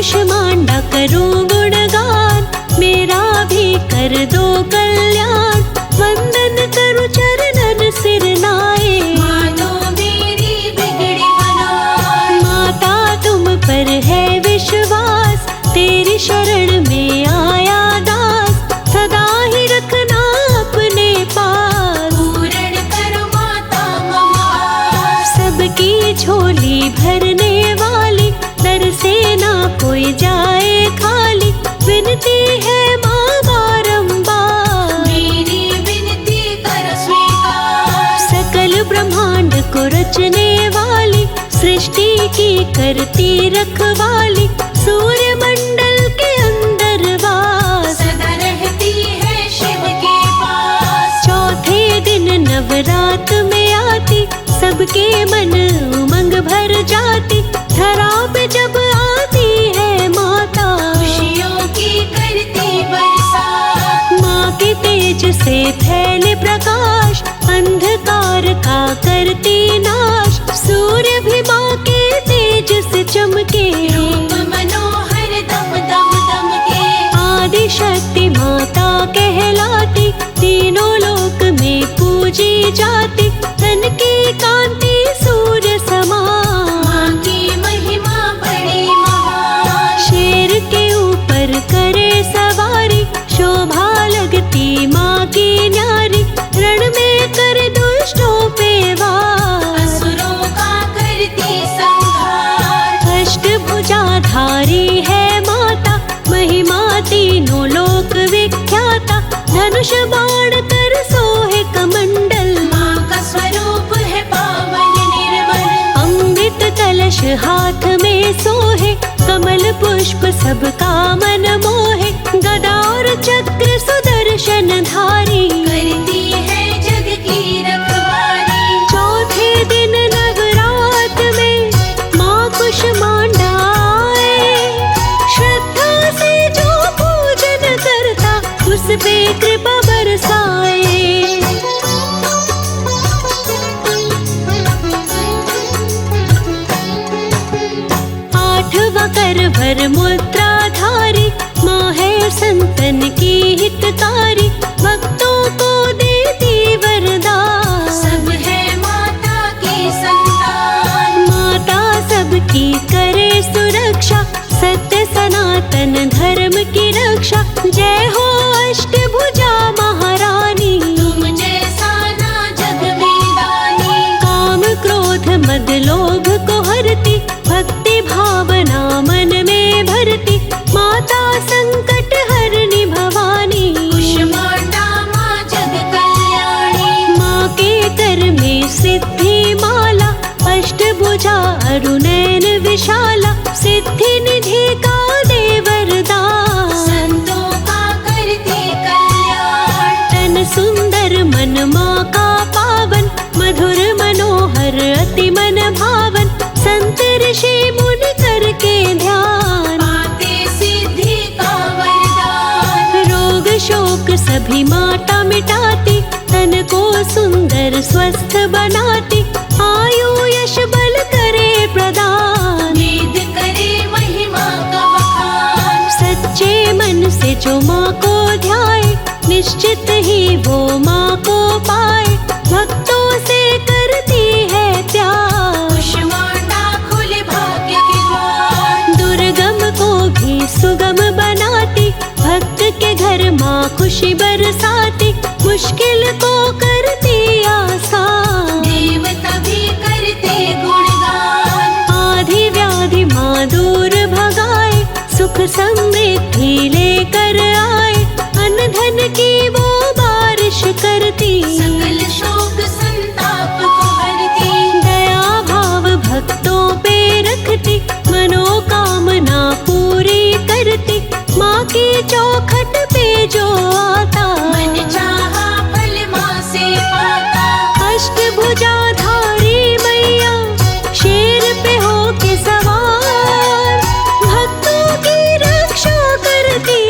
कुष्मांडा करूं गुणगान, मेरा भी कर दो कल्याण। वंदन करूं चरणन सिर नाए, मानो मेरी बिगड़ी बनाए। माता तुम पर है विश्वास, तेरी शरण में आया दास। सदा ही रखना अपने पास, पूर्ण करो माता मम। सबकी झोली भरने वाली, दर से ना कोई जाए खाली। विनती है माँ बारंबार, मेरी विनती कर स्वीकार। सकल ब्रह्मांड को रचने वाली, सृष्टि की करती रखवाली। सूर्य मंडल के अंदर वास, सदा रहती है शिव के पास। चौथे दिन नवरात में आती, सबके मन उमंग भर जाती। धरा पे जब आती है माता, खुशियों की करती बरसात। माँ के तेज से फैले प्रकाश, अंधकार का करती नाश। सूर्य भी माँ के तेज से चमके, रूप मनोहर दम दम दम के। आदि शक्ति माता कहलाती, तीनों लोक में पूजी जाती। तन की कांति सूर्य समान, माँ की महिमा बड़ी महान। शेर के ऊपर करे सवारी, शोभा लगती माँ की न्यारी। रण में कर दुष्टों पे वार, असुरों का करती संहार। अष्टभुजाधारी है माता, महिमा तीनों लोक विख्याता। धनुष बाण कर सोहे कमंडल, माँ का स्वरूप है पावन निर्मल। अमृत कलश हाथ में सोहे, कमल पुष्प सबका मन मोहे। गदा और चक्र सुदर्शन धारी, करती है जग की रखवाली। चौथे दिन नवरात में माँ कुष्मांडा आए। श्रद्धा से जो पूजन करता, उस पे कृपा बरसाए। आठवां कर भर मुद्राधारी, माँ है संतन की हितकारी। भक्तों को देती वरदान, सब है माता की संतान। माता सबकी करे सुरक्षा, सत्य सनातन धर्म की रक्षा। जय हो अष्टभुजा महारानी, तुम जैसा ना जग में दानी। काम क्रोध मद लोभ को हरती, भक्ति भावना मन में भरती। माता संकट हरनी भवानी, कुष्मांडा माँ जग कल्याणी। माँ के कर में सिद्धि माला, अष्टभुजा अरुणैन विशाला। सिद्धि निधि का दे वरदान, संतों का करती कल्याण। तन सुंदर मन माँ का पावन, मधुर मनोहर अति मन भावन। संत ऋषि मुनि करके ध्यान, पाते सिद्धि का वरदान। रोग शोक सभी माता मिटाती, तन को सुंदर स्वस्थ बनाती। आयु यश बल करे प्रदान, वेद करे महिमा का बखान। सच्चे मन से जो माँ को ध्याए, निश्चित ही वो माँ को पाए। भक्तों से करती है प्यार, कुष्मांडा खुले भाग्य के द्वार। दुर्गम को भी सुगम बनाती, भक्त के घर माँ खुशी बरसाती। मुश्किल को करती आसान, देवता भी करते गुणगान। आधि व्याधि माँ दूर भगाए, सुख समृद्धि लेकर आए। अन्न धन की वो बारिश करती, सकल शोक संताप को हरती। दया भाव भक्तों पे रखती, मनोकामना पूरी करती। माँ की चौखट पे जो आता, मन चाहा फल माँ से पाता। अष्टभुजाधारी मैया शेर पे हो के सवार, भक्तों की रक्षा करती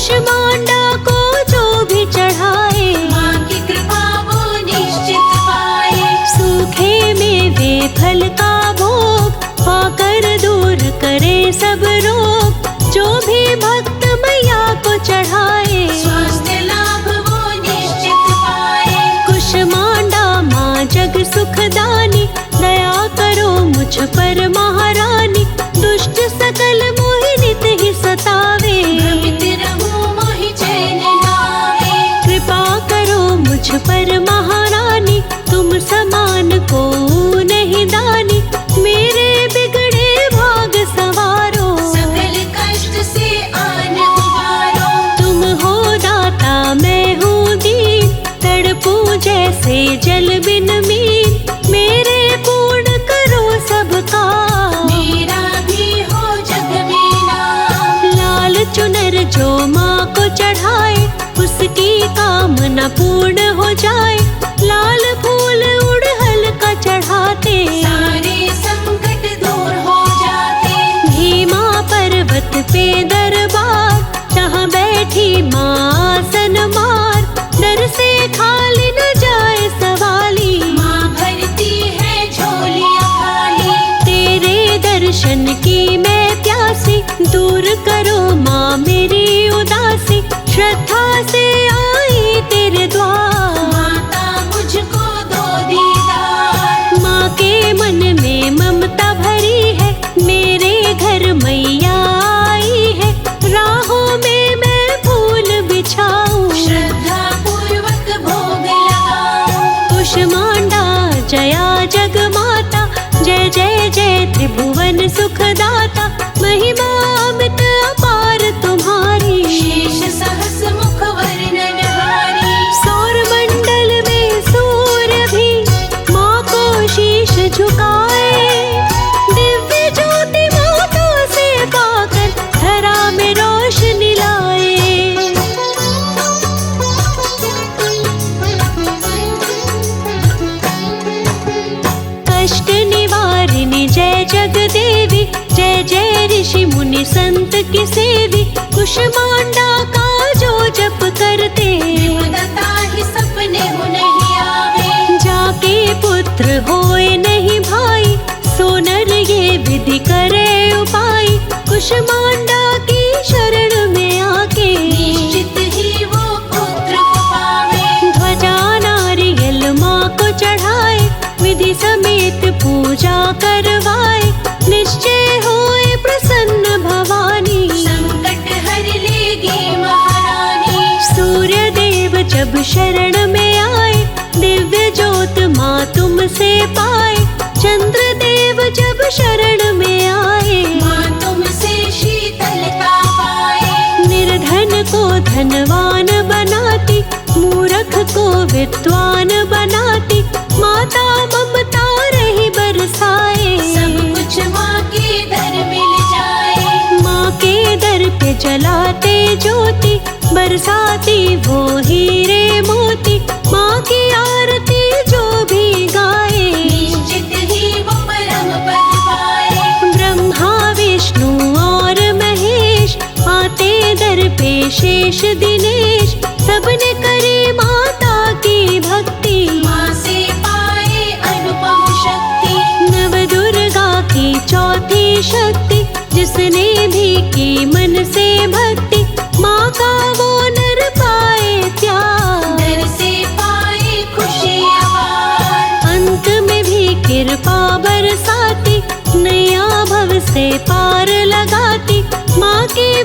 कुष्मांडा को जो भी चढ़ाए, माँ की कृपा वो निश्चित पाए। सूखे मेवे फल का भोग पाकर दूर करे सब रोग, जो भी भक्त मैया को चढ़ाए, स्वास्थ्य लाभ वो निश्चित पाए। कुष्मांडा माँ जग सुखदानी, दया करो मुझ पर महारानी, दुष्ट सकल मोहि नित ही सतावे, भ्रमित रहूं मोहि चैन नावे। कृपा करो मुझ पर महारानी, तुम समान को नहीं दानी, मेरे बिगड़े भाग सवारो, सकल कष्ट से आन उबारो। तुम हो दाता मैं हूँ दीन, तड़पूं जैसे जल बिन मीन, मेरे पूर्ण करो सबका, मेरा भी हो जग में नाम। लाल चुनर जो माँ को चढ़ाए, उसकी कामना पूर्ण हो जाए, लाल फूल उड़हल का चढ़ाते, सारे संकट दूर हो जाते। भीमा पर्वत पे दरबार, जहाँ बैठी माँ आसन मार, डर से खाली न जाए सवाली, माँ भरती है झोलियाँ खाली। तेरे दर्शन की मैं प्यासी, दूर करो माँ मेरी उदासी, श्रद्धा से आई तेरे द्वार, माता मुझको दो दीदार। माँ के मन में ममता भरी है, मेरे घर मैया आई है, राहों में मैं फूल बिछाऊं, श्रद्धा पूर्वक भोग लगाऊं। कुष्मांडा जया जग माता, जय जय जय त्रिभुवन सुखदाता, महिमा अमित अपार तुम्हारी, शेष सहस मुख वर्णन हारी। सौर मंडल में सूर्य भी माँ को शीश झुकाए, दिव्य ज्योति माता से पाकर धरा में रोशनी लाए। कष्ट निवारिणी जय जग देवी, जय जय ऋषि मुनि संत की सेवी, कुष्मांडा का जो जप करते, विपदता ही सपने हो नहीं आवे। जाके पुत्र होए नहीं भाई, सोनर ये विधि करे उपाय, कुष्मांडा की शरण में आके, निश्चित ही वो पुत्र को पावे। ध्वजा नारियल माँ को चढ़ाए, विधि समेत पूजा करवाए, निश्चय होए प्रसन्न भवानी, संकट हर लेगी महारानी। सूर्य देव जब शरण में आए, दिव्य ज्योत माँ तुमसे पाए, चंद्र देव जब शरण में आए, माँ तुमसे शीतलता पाए। निर्धन को धनवान बनाती, मूर्ख को विद्वान बनाती, माता ममता रही बरसाए, सब कुछ माँ के दर मिल जाए। माँ के दर पे जलाते ज्योति, बरसाती वो हीरे मोती, माँ की आरती जो भी गाए, निश्चित ही वो परम पद पाए। ब्रह्मा विष्णु और महेश आते दर पे, शेष दिनेश सबने करे माता की भक्ति, माँ से पाए अनुपम शक्ति। नव दुर्गा की चौथी शक्ति, जिसने भी की मन से भक्ति, माँ का वो नर पाए प्यार, दर से पाए खुशी अपार। अंत में भी कृपा बरसाती, नैया भव से पार लगाती, माँ की